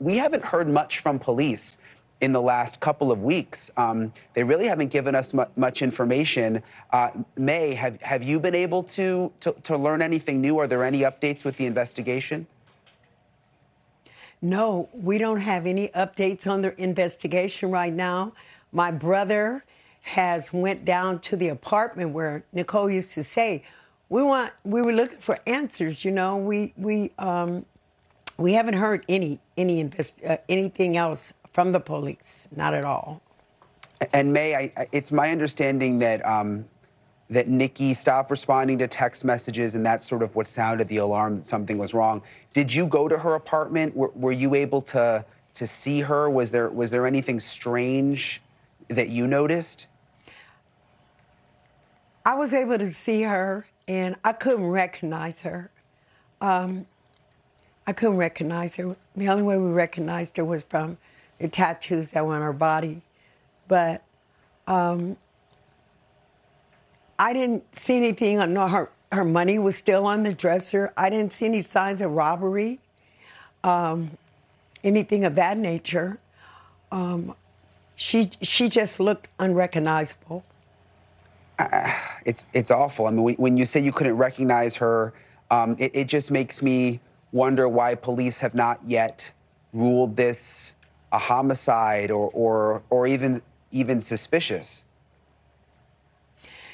we haven't heard much from police in the last couple of weeks. They really haven't given us much information. May, have you been able to learn anything new? Are there any updates with the investigation? No, we don't have any updates on the investigation right now. My brother has went down to the apartment where Nicole used to say, we were looking for answers. You know, we haven't heard anything else from the police, not at all. And May, it's my understanding that that Nikki stopped responding to text messages, and that's sort of what sounded the alarm that something was wrong. Did you go to her apartment? Were you able to see her? Was there anything strange that you noticed? I was able to see her, and I couldn't recognize her. I couldn't recognize her. The only way we recognized her was from the tattoos that were on her body. But I didn't see anything. No, her money was still on the dresser. I didn't see any signs of robbery, anything of that nature. She just looked unrecognizable. It's awful. I mean, when you say you couldn't recognize her, it just makes me wonder why police have not yet ruled this a homicide or even suspicious.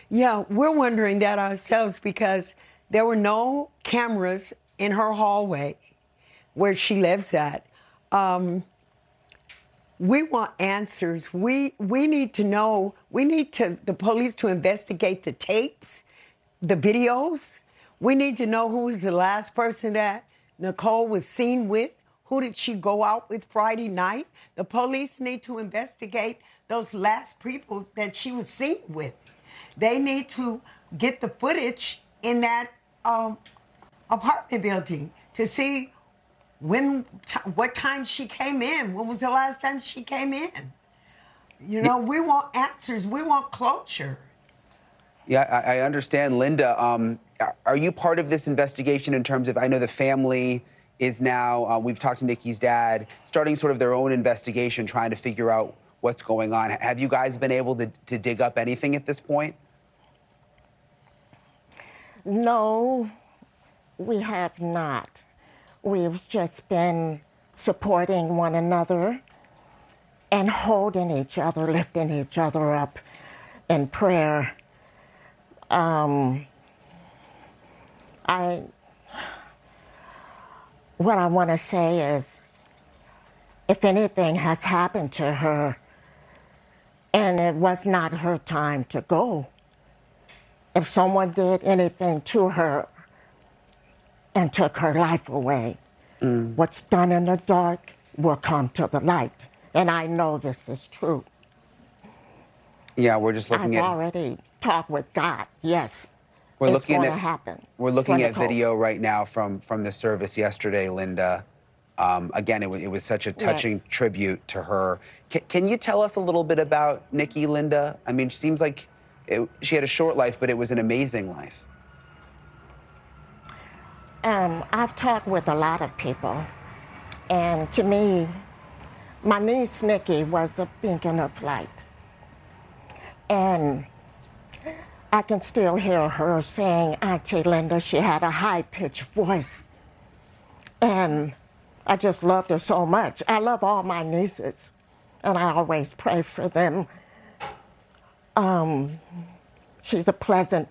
Yeah, we're wondering that ourselves because there were no cameras in her hallway where she lives at. We want answers. We need to know. We need the police to investigate the tapes, the videos. We need to know who was the last person that Nicole was seen with. Who did she go out with Friday night? The police need to investigate those last people that she was seen with. They need to get the footage in that apartment building to see what time she came in. When was the last time she came in? You know, we want answers. We want closure. Yeah, I understand. Linda, are you part of this investigation in terms of, I know the family is now, we've talked to Nikki's dad, starting sort of their own investigation, trying to figure out what's going on. Have you guys been able to dig up anything at this point? No, we have not. We've just been supporting one another and holding each other, lifting each other up in prayer. What I want to say is, if anything has happened to her and it was not her time to go, if someone did anything to her and took her life away, what's done in the dark will come to the light. And I know this is true. Yeah, we're just looking I've already talked with God. Yes, we're it's looking going at to happen. We're looking at video right now from the service yesterday, Linda. Again, it was such a touching tribute to her. Can you tell us a little bit about Nikki, Linda? I mean, it seems like she had a short life, but it was an amazing life. I've talked with a lot of people, and to me, my niece Nikki was a beacon of light. And I can still hear her saying, Auntie Linda, she had a high-pitched voice. And I just loved her so much. I love all my nieces, and I always pray for them. She's a pleasant,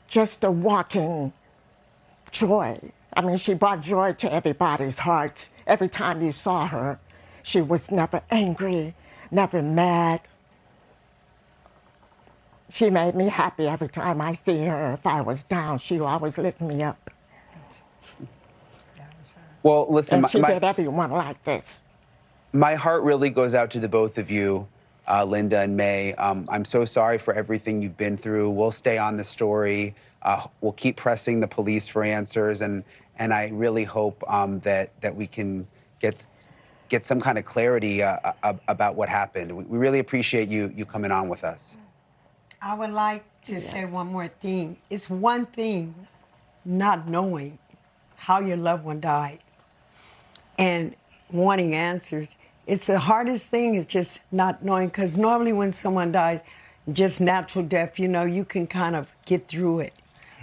just a walking joy. I mean, she brought joy to everybody's hearts. Every time you saw her, she was never angry, never mad. She made me happy every time I see her. If I was down, she always lift me up. Well, listen, and she did everyone like this. My heart really goes out to the both of you, Linda and May. I'm so sorry for everything you've been through. We'll stay on the story. We'll keep pressing the police for answers, and I really hope that we can get some kind of clarity about what happened. We really appreciate you coming on with us. I would like to say one more thing. It's one thing not knowing how your loved one died. And wanting answers. It's the hardest thing is just not knowing, because normally when someone dies, just natural death, you know, you can kind of get through it.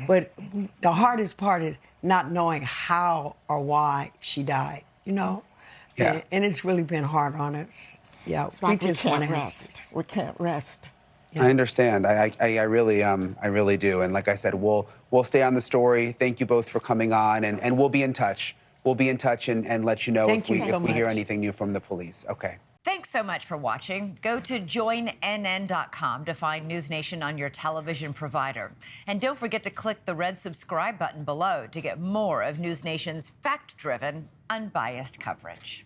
But the hardest part is not knowing how or why she died, you know? Yeah. And it's really been hard on us. Yeah, It's like we just want can't answers. rest. We can't rest. I understand. I really do. And like I said, we'll stay on the story. Thank you both for coming on, and we'll be in touch. We'll be in touch and let you know Thank you so if we hear much. anything new from the police. Okay. Thanks so much for watching. Go to joinnn.com to find NewsNation on your television provider. And don't forget to click the red subscribe button below to get more of NewsNation's fact-driven, unbiased coverage.